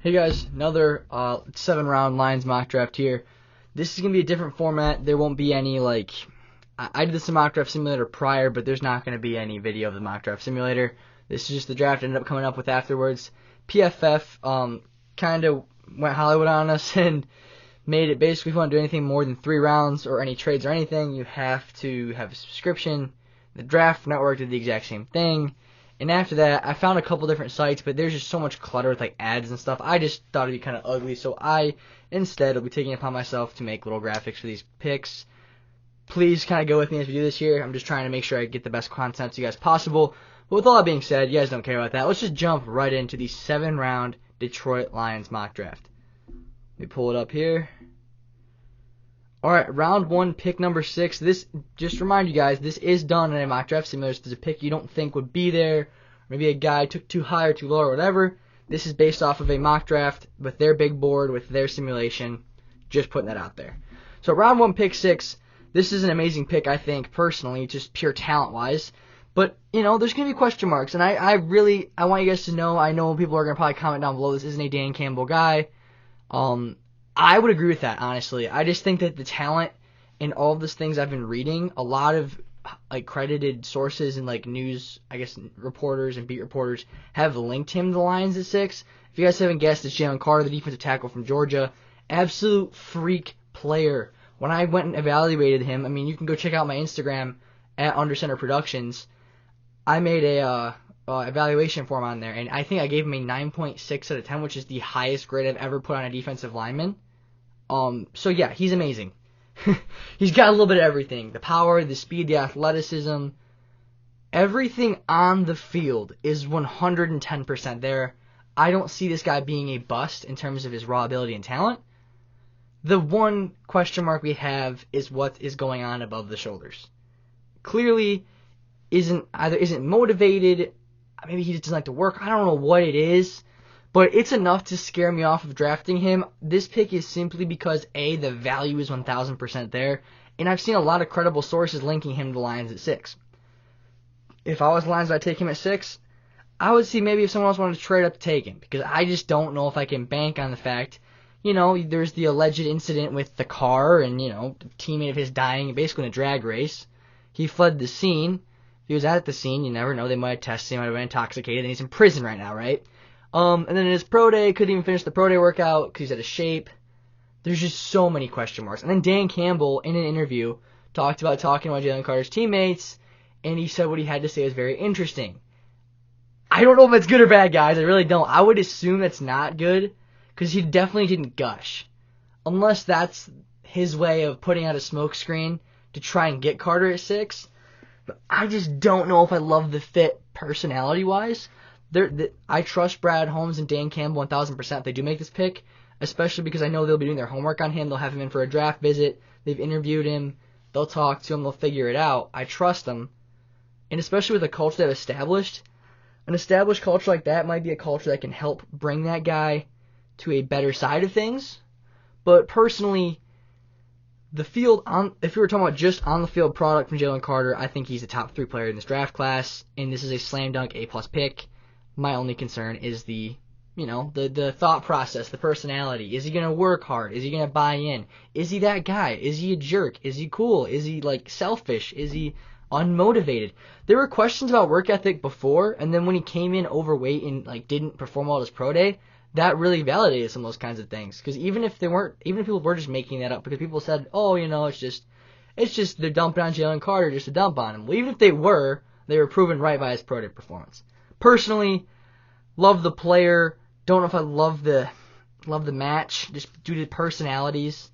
Hey guys, another 7-round Lions mock draft here. This is going to be a different format. There won't be any, I did this in mock draft simulator prior, but there's not going to be any video of the mock draft simulator. This is just the draft I ended up coming up with afterwards. PFF kind of went Hollywood on us and made it basically if you want to do anything more than 3 rounds or any trades or anything, you have to have a subscription. The Draft Network did the exact same thing. And after that, I found a couple different sites, but there's just so much clutter with ads and stuff. I just thought it'd be kind of ugly, so I instead will be taking it upon myself to make little graphics for these picks. Please kind of go with me as we do this here. I'm just trying to make sure I get the best content to you guys possible. But with all that being said, you guys don't care about that. Let's just jump right into the 7-round Detroit Lions mock draft. Let me pull it up here. Alright, round 1, pick number 6. This, just to remind you guys, this is done in a mock draft simulator. So there's a pick you don't think would be there. Maybe a guy took too high or too low or whatever. This is based off of a mock draft with their big board, with their simulation. Just putting that out there. So round 1, pick 6. This is an amazing pick, I think, personally, just pure talent-wise. But, there's going to be question marks. And I want you guys to know, I know people are going to probably comment down below, this isn't a Dan Campbell guy. I would agree with that, honestly. I just think that the talent in all of these things I've been reading, a lot of credited sources and news, reporters and beat reporters have linked him to the Lions at 6. If you guys haven't guessed, it's Jalen Carter, the defensive tackle from Georgia. Absolute freak player. When I went and evaluated him, you can go check out my Instagram at Undercenter Productions. I made a evaluation for him on there, and I think I gave him a 9.6 out of 10, which is the highest grade I've ever put on a defensive lineman. So yeah, he's amazing. He's got a little bit of everything. The power, the speed, the athleticism. Everything on the field is 110% there. I don't see this guy being a bust in terms of his raw ability and talent. The one question mark we have is what is going on above the shoulders. Clearly isn't motivated. Maybe he just doesn't like to work. I don't know what it is. But it's enough to scare me off of drafting him. This pick is simply because, A, the value is 1,000% there, and I've seen a lot of credible sources linking him to the Lions at 6. If I was the Lions, I'd take him at 6. I would see maybe if someone else wanted to trade up to take him, because I just don't know if I can bank on the fact, there's the alleged incident with the car and, the teammate of his dying basically in a drag race. He fled the scene. If he was at the scene, you never know. They might have tested him, might have been intoxicated, and he's in prison right now, right? And then in his pro day, couldn't even finish the pro day workout because he's out of shape. There's just so many question marks. And then Dan Campbell, in an interview, talking about Jalen Carter's teammates, and he said what he had to say was very interesting. I don't know if it's good or bad, guys. I really don't. I would assume that's not good because he definitely didn't gush. Unless that's his way of putting out a smoke screen to try and get Carter at 6. But I just don't know if I love the fit personality-wise. I trust Brad Holmes and Dan Campbell 1,000%. They do make this pick, especially because I know they'll be doing their homework on him. They'll have him in for a draft visit. They've interviewed him. They'll talk to him. They'll figure it out. I trust them. And especially with a culture they've established, an established culture like that might be a culture that can help bring that guy to a better side of things. But personally, the field, if we were talking about just on-the-field product from Jalen Carter, I think he's a top 3 player in this draft class, and this is a slam dunk A-plus pick. My only concern is the thought process, the personality. Is he going to work hard? Is he going to buy in? Is he that guy? Is he a jerk? Is he cool? Is he, selfish? Is he unmotivated? There were questions about work ethic before, and then when he came in overweight and, didn't perform well at his pro day, that really validated some of those kinds of things. Because even if people were just making that up, because people said, it's just they're dumping on Jalen Carter just to dump on him. Well, even if they were proven right by his pro day performance. Personally, love the player. Don't know if I love the match just due to personalities.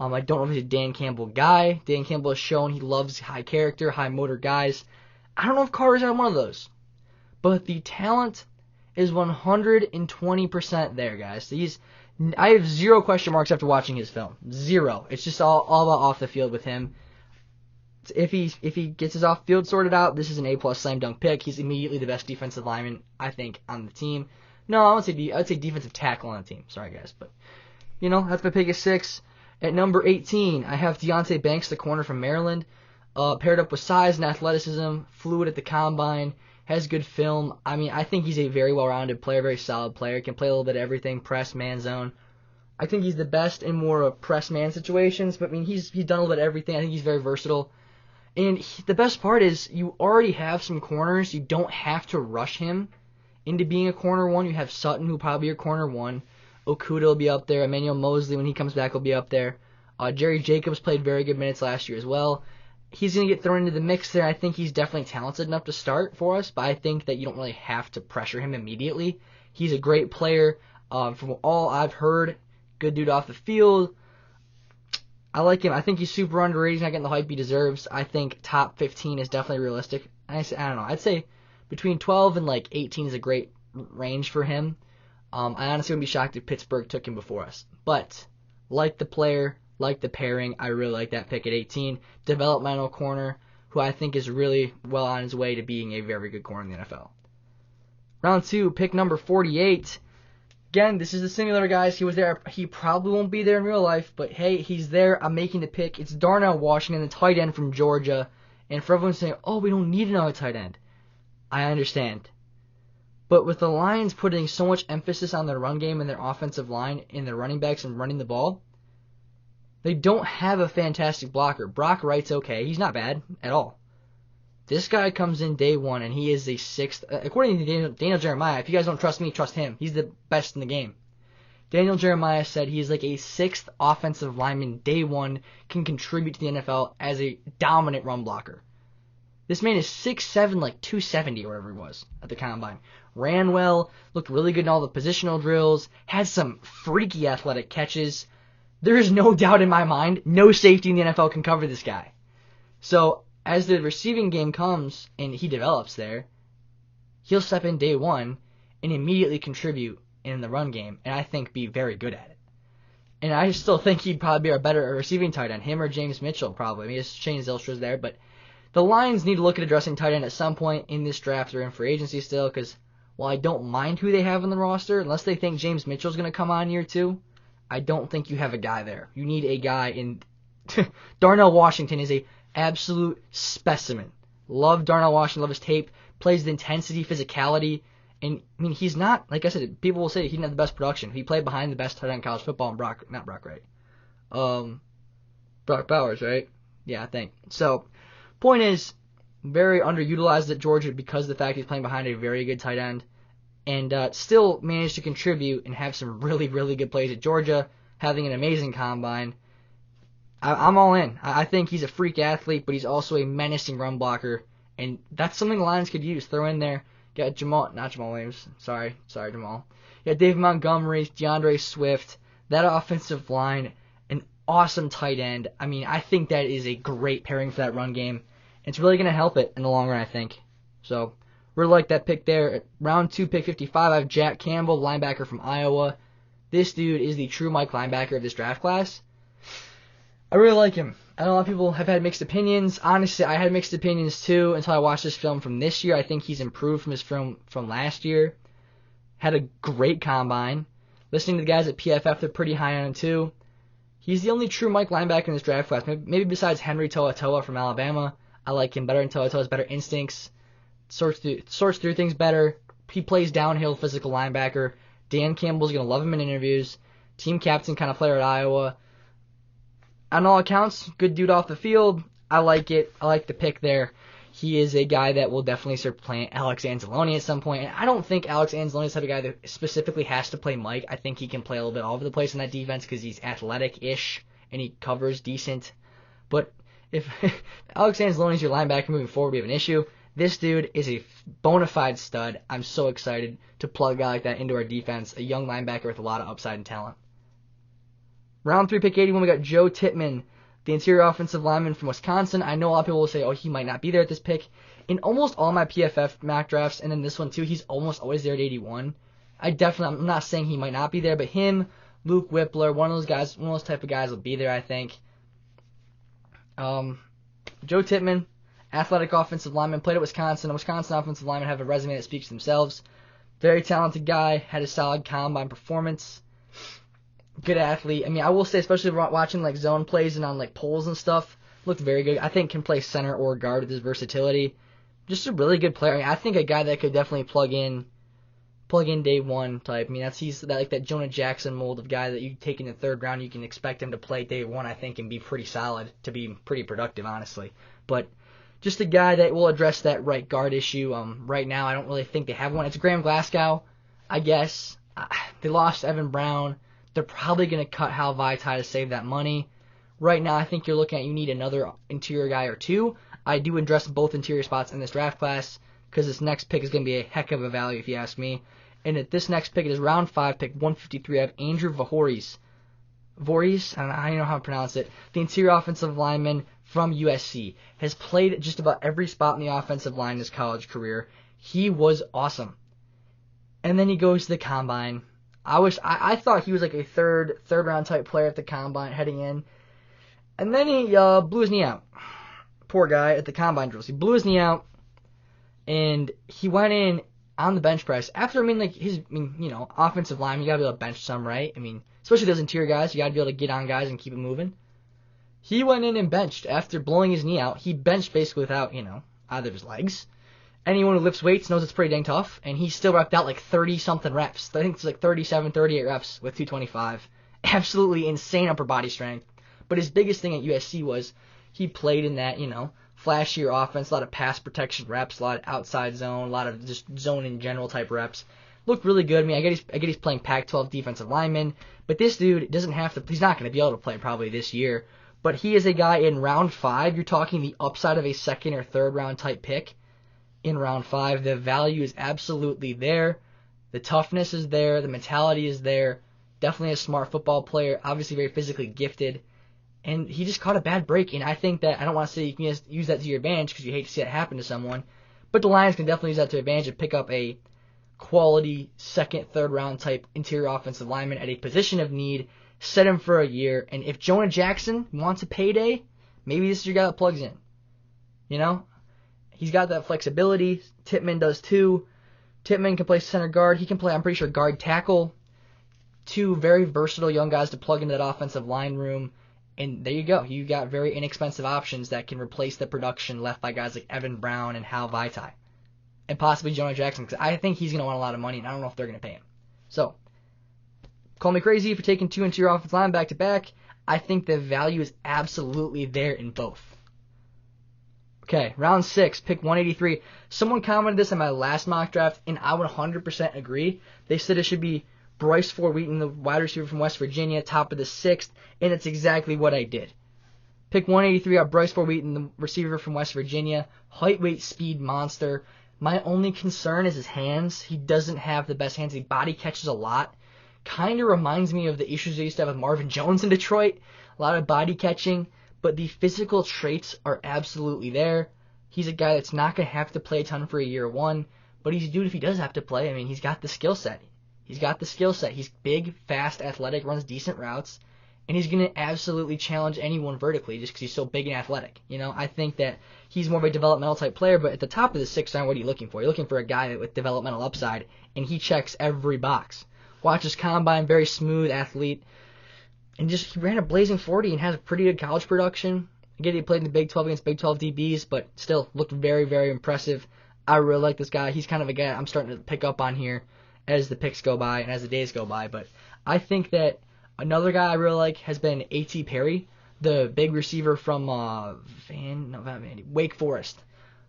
I don't know if he's a Dan Campbell guy. Dan Campbell has shown he loves high character, high motor guys. I don't know if Carter's on one of those. But the talent is 120% there, guys. I have 0 question marks after watching his film. 0. It's just all about off the field with him. If he gets his off-field sorted out, this is an A-plus slam dunk pick. He's immediately the best defensive lineman, I think, on the team. No, I would say defensive tackle on the team. Sorry, guys. But, that's my pick at 6. At number 18, I have Deontay Banks, the corner from Maryland. Paired up with size and athleticism, fluid at the combine, has good film. I mean, I think he's a very well-rounded player, very solid player, can play a little bit of everything, press, man zone. I think he's the best in more of press man situations, but I mean, he's done a little bit of everything. I think he's very versatile. And the best part is you already have some corners. You don't have to rush him into being a corner one. You have Sutton, who'll probably be your corner one. Okuda will be up there. Emmanuel Mosley, when he comes back, will be up there. Jerry Jacobs played very good minutes last year as well. He's going to get thrown into the mix there. I think he's definitely talented enough to start for us, but I think that you don't really have to pressure him immediately. He's a great player. From all I've heard, good dude off the field. I like him. I think he's super underrated. He's not getting the hype he deserves. I think top 15 is definitely realistic. I don't know. I'd say between 12 and like 18 is a great range for him. I honestly wouldn't be shocked if Pittsburgh took him before us. But like the player, like the pairing, I really like that pick at 18. Developmental corner, who I think is really well on his way to being a very good corner in the NFL. Round 2, pick number 48. Again, this is the simulator, guys. He was there. He probably won't be there in real life, but hey, he's there. I'm making the pick. It's Darnell Washington, the tight end from Georgia. And for everyone saying, oh, we don't need another tight end, I understand. But with the Lions putting so much emphasis on their run game and their offensive line and their running backs and running the ball, they don't have a fantastic blocker. Brock Wright's okay. He's not bad at all. This guy comes in day one, and he is the 6th. According to Daniel Jeremiah, if you guys don't trust me, trust him. He's the best in the game. Daniel Jeremiah said he's like a 6th offensive lineman day one, can contribute to the NFL as a dominant run blocker. This man is 6'7", like 270 or whatever he was at the combine. Ran well, looked really good in all the positional drills, had some freaky athletic catches. There is no doubt in my mind, no safety in the NFL can cover this guy. So as the receiving game comes and he develops there, he'll step in day one and immediately contribute in the run game, and I think be very good at it. And I still think he'd probably be our better receiving tight end, him or James Mitchell probably. I mean, Shane Zylstra's there, but the Lions need to look at addressing tight end at some point in this draft or in free agency still, because while I don't mind who they have on the roster, unless they think James Mitchell's going to come on year 2, I don't think you have a guy there. You need a guy in... Darnell Washington is a absolute specimen. Love Darnell Washington, love his tape, plays with intensity, physicality, and I mean, he's not, like I said, people will say he didn't have the best production. He played behind the best tight end in college football, and Brock Bowers, right? Yeah, I think. So, point is, very underutilized at Georgia because of the fact he's playing behind a very good tight end, and still managed to contribute and have some really, really good plays at Georgia, having an amazing combine. I'm all in. I think he's a freak athlete, but he's also a menacing run blocker, and that's something the Lions could use. Throw in there. Got Jamal Williams. Sorry, Jamal. You got David Montgomery, DeAndre Swift. That offensive line, an awesome tight end. I mean, I think that is a great pairing for that run game. It's really going to help it in the long run, I think. So, really like that pick there. At round 2, pick 55, I have Jack Campbell, linebacker from Iowa. This dude is the true Mike linebacker of this draft class. I really like him. I know a lot of people have had mixed opinions. Honestly, I had mixed opinions too until I watched this film from this year. I think he's improved from his film from last year. Had a great combine. Listening to the guys at PFF, they're pretty high on him too. He's the only true Mike linebacker in this draft class. Maybe besides Henry To'oTo'o from Alabama. I like him better than To'oTo'o. Has better instincts. Sorts through things better. He plays downhill, physical linebacker. Dan Campbell's going to love him in interviews. Team captain kind of player at Iowa. On all accounts, good dude off the field. I like it. I like the pick there. He is a guy that will definitely start playing Alex Anzalone at some point. And I don't think Alex Anzalone is the type of guy that specifically has to play Mike. I think he can play a little bit all over the place in that defense because he's athletic-ish and he covers decent. But if Alex Anzalone is your linebacker moving forward, we have an issue. This dude is a bona fide stud. I'm so excited to plug a guy like that into our defense, a young linebacker with a lot of upside and talent. Round 3, pick 81, we got Joe Tippmann, the interior offensive lineman from Wisconsin. I know a lot of people will say, oh, he might not be there at this pick. In almost all my PFF mock drafts, and then this one too, he's almost always there at 81. I'm not saying he might not be there, but him, Luke Whippler, one of those type of guys will be there, I think. Joe Tippmann, athletic offensive lineman, played at Wisconsin. Wisconsin offensive linemen have a resume that speaks for themselves. Very talented guy, had a solid combine performance. Good athlete. I mean, I will say, especially watching like zone plays and on like poles and stuff, looked very good. I think can play center or guard with his versatility. just a really good player. I mean, I think a guy that could definitely plug in day one type. I mean, he's like that Jonah Jackson mold of guy that you take in the third round. You can expect him to play day one, I think, and be pretty solid, to be pretty productive, honestly. But just a guy that will address that right guard issue. Right now, I don't really think they have one. It's Graham Glasgow, I guess. They lost Evan Brown. They're probably going to cut Hal Vaitai to save that money. Right now, I think you're looking at you need another interior guy or two. I do address both interior spots in this draft class because this next pick is going to be a heck of a value if you ask me. And at this next pick, it is round 5, pick 153. I have Andrew Voorhees. Voorhees? I don't know how to pronounce it. The interior offensive lineman from USC. Has played just about every spot in the offensive line in his college career. He was awesome. And then he goes to the combine. I thought he was like a third round type player at the combine heading in. And then he blew his knee out. Poor guy at the combine drills. He blew his knee out. And he went in on the bench press. After, offensive line, you gotta be able to bench some, right? I mean, especially those interior guys, you gotta be able to get on guys and keep it moving. He went in and benched after blowing his knee out. He benched basically without, either of his legs. Anyone who lifts weights knows it's pretty dang tough, and he still repped out like 30-something reps. I think it's like 37, 38 reps with 225. Absolutely insane upper body strength. But his biggest thing at USC was he played in that, flashier offense, a lot of pass protection reps, a lot of outside zone, a lot of just zone in general type reps. Looked really good. I mean, I get he's playing Pac-12 defensive lineman, but this dude doesn't have to. He's not going to be able to play probably this year. But he is a guy in round 5. You're talking the upside of a second or third round type pick in round 5. The value is absolutely there. The toughness is there. The mentality is there. Definitely a smart football player. Obviously very physically gifted. And he just caught a bad break, and I think that I don't want to say you can just use that to your advantage because you hate to see that happen to someone, but the Lions can definitely use that to their advantage and pick up a quality second, third round type interior offensive lineman at a position of need, set him for a year, and if Jonah Jackson wants a payday, maybe this is your guy that plugs in. He's got that flexibility. Tippmann does too. Tippmann can play center guard. He can play, I'm pretty sure, guard tackle. Two very versatile young guys to plug into that offensive line room. And there you go. You got very inexpensive options that can replace the production left by guys like Evan Brown and Hal Vaitai. And possibly Jonah Jackson, because I think he's going to want a lot of money, and I don't know if they're going to pay him. So, call me crazy for taking 2 interior offensive line back-to-back. I think the value is absolutely there in both. Okay, round 6, pick 183. Someone commented this in my last mock draft, and I would 100% agree. They said it should be Bryce Wheaton, the wide receiver from West Virginia, top of the 6th, and it's exactly what I did. Pick 183 out Bryce Wheaton, the receiver from West Virginia, height, weight, speed monster. My only concern is his hands. He doesn't have the best hands. He body catches a lot. Kind of reminds me of the issues they used to have with Marvin Jones in Detroit. A lot of body catching, but the physical traits are absolutely there. He's a guy that's not going to have to play a ton for a year one, but he's a dude if he does have to play. I mean, he's got the skill set. He's big, fast, athletic, runs decent routes, and he's going to absolutely challenge anyone vertically just because he's so big and athletic. I think that he's more of a developmental type player, but at the top of the 6th round, what are you looking for? You're looking for a guy with developmental upside, and he checks every box. Watch his combine, very smooth athlete, and he ran a blazing 40 and has a pretty good college production. Again, he played in the Big 12 against Big 12 DBs, but still looked very, very impressive. I really like this guy. He's kind of a guy I'm starting to pick up on here as the picks go by and as the days go by. But I think that another guy I really like has been A.T. Perry, the big receiver from Wake Forest.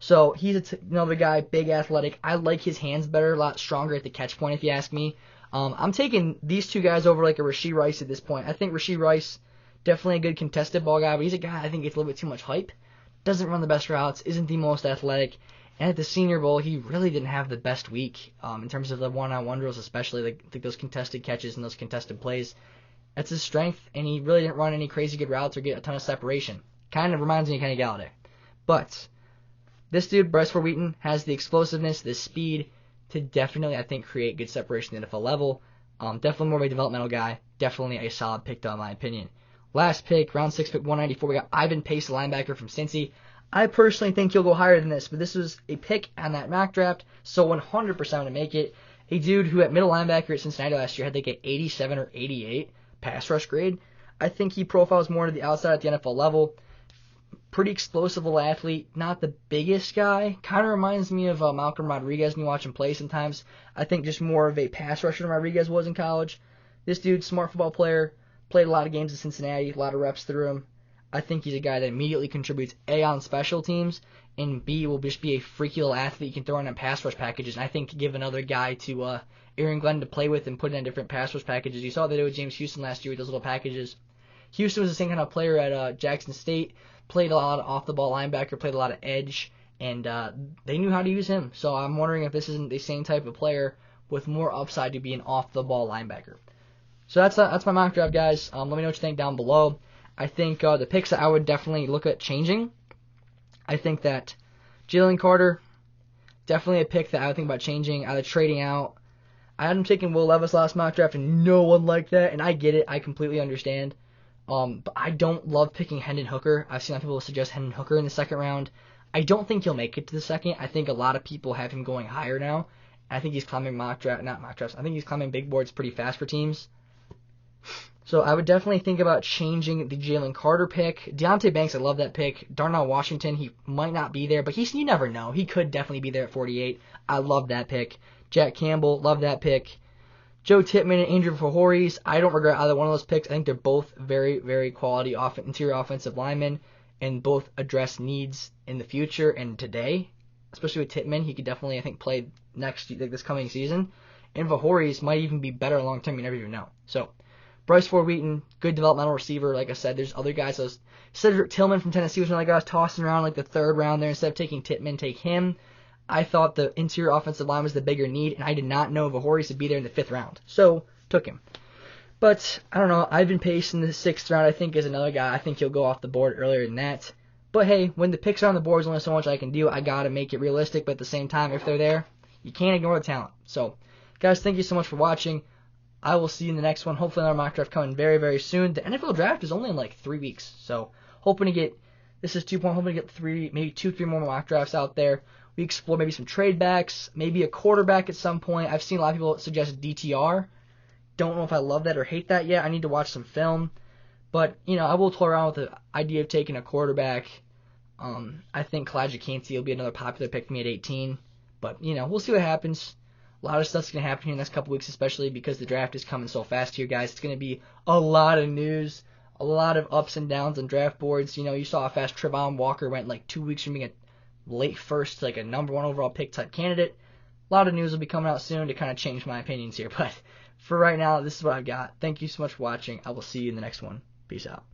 So he's another guy, big, athletic. I like his hands better, a lot stronger at the catch point, if you ask me. I'm taking these two guys over like a Rashee Rice at this point. I think Rashee Rice, definitely a good contested ball guy, but he's a guy I think gets a little bit too much hype. Doesn't run the best routes, isn't the most athletic. And at the Senior Bowl, he really didn't have the best week in terms of the one-on-one drills, especially like those contested catches and those contested plays. That's his strength, and he really didn't run any crazy good routes or get a ton of separation. Kind of reminds me of Kenny Galladay. But this dude, Bryce Wheaton, has the explosiveness, the speed to definitely, I think, create good separation at the NFL level. Definitely more of a developmental guy. Definitely a solid pick, though, in my opinion. Last pick, round 6, pick 194, we got Ivan Pace, the linebacker from Cincy. I personally think he'll go higher than this, but this was a pick on that mock draft, so 100% going to make it. A dude who at middle linebacker at Cincinnati last year had like an 87 or 88 pass rush grade. I think he profiles more to the outside at the NFL level. Pretty explosive little athlete, not the biggest guy. Kind of reminds me of Malcolm Rodriguez when you watch him play sometimes. I think just more of a pass rusher than Rodriguez was in college. This dude, smart football player, played a lot of games in Cincinnati, a lot of reps through him. I think he's a guy that immediately contributes A, on special teams, and B, will just be a freaky little athlete you can throw in on pass rush packages. And I think to give another guy to Aaron Glenn to play with and put in different pass rush packages. You saw they did with James Houston last year with those little packages. Houston was the same kind of player at Jackson State. Played a lot of off-the-ball linebacker, played a lot of edge, and they knew how to use him. So I'm wondering if this isn't the same type of player with more upside to be an off-the-ball linebacker. So that's my mock draft, guys. Let me know what you think down below. I think the picks that I would definitely look at changing. I think that Jalen Carter, definitely a pick that I would think about changing, either trading out. I had him taking Will Levis last mock draft, and no one liked that, and I get it. I completely understand. But I don't love picking Hendon Hooker. I've seen a lot of people suggest Hendon Hooker in the second round. I don't think he'll make it to the second. I think a lot of people have him going higher now. I think he's climbing not mock drafts. I think he's climbing big boards pretty fast for teams. So I would definitely think about changing the Jalen Carter pick. Deontay Banks, I love that pick. Darnell Washington, he might not be there, but you never know. He could definitely be there at 48. I love that pick. Jack Campbell, love that pick. Joe Tippmann and Andrew Fahories, I don't regret either one of those picks. I think they're both very, very quality interior offensive linemen and both address needs in the future and today. Especially with Tippmann, he could definitely, I think, play this coming season. And Fahories might even be better long term, you never even know. So, Bryce Wheaton, good developmental receiver. Like I said, there's other guys. Cedric Tillman from Tennessee was another guy I was tossing around like the third round there. Instead of taking Tippmann, take him. I thought the interior offensive line was the bigger need, and I did not know Fahories would be there in the 5th round. So, took him. But, I don't know, Ivan Pace in the 6th round I think is another guy. I think he'll go off the board earlier than that. But hey, when the picks are on the board, there's only so much I can do. I gotta make it realistic, but at the same time, if they're there, you can't ignore the talent. So, guys, thank you so much for watching. I will see you in the next one. Hopefully another mock draft coming very, very soon. The NFL draft is only in like 3 weeks. So, hoping to get, this is 2 point, hoping to get 3 more mock drafts out there. We explore maybe some trade backs, maybe a quarterback at some point. I've seen a lot of people suggest DTR. Don't know if I love that or hate that yet. I need to watch some film. But, I will toy around with the idea of taking a quarterback. I think Kalijah Kancey will be another popular pick for me at 18. But, we'll see what happens. A lot of stuff's going to happen here in the next couple weeks, especially because the draft is coming so fast here, guys. It's going to be a lot of news, a lot of ups and downs on draft boards. You saw how fast Trevon Walker went like 2 weeks from being a late first, like a number 1 overall pick type candidate. A lot of news will be coming out soon to kind of change my opinions here. But for right now, this is what I've got. Thank you so much for watching. I will see you in the next one. Peace out.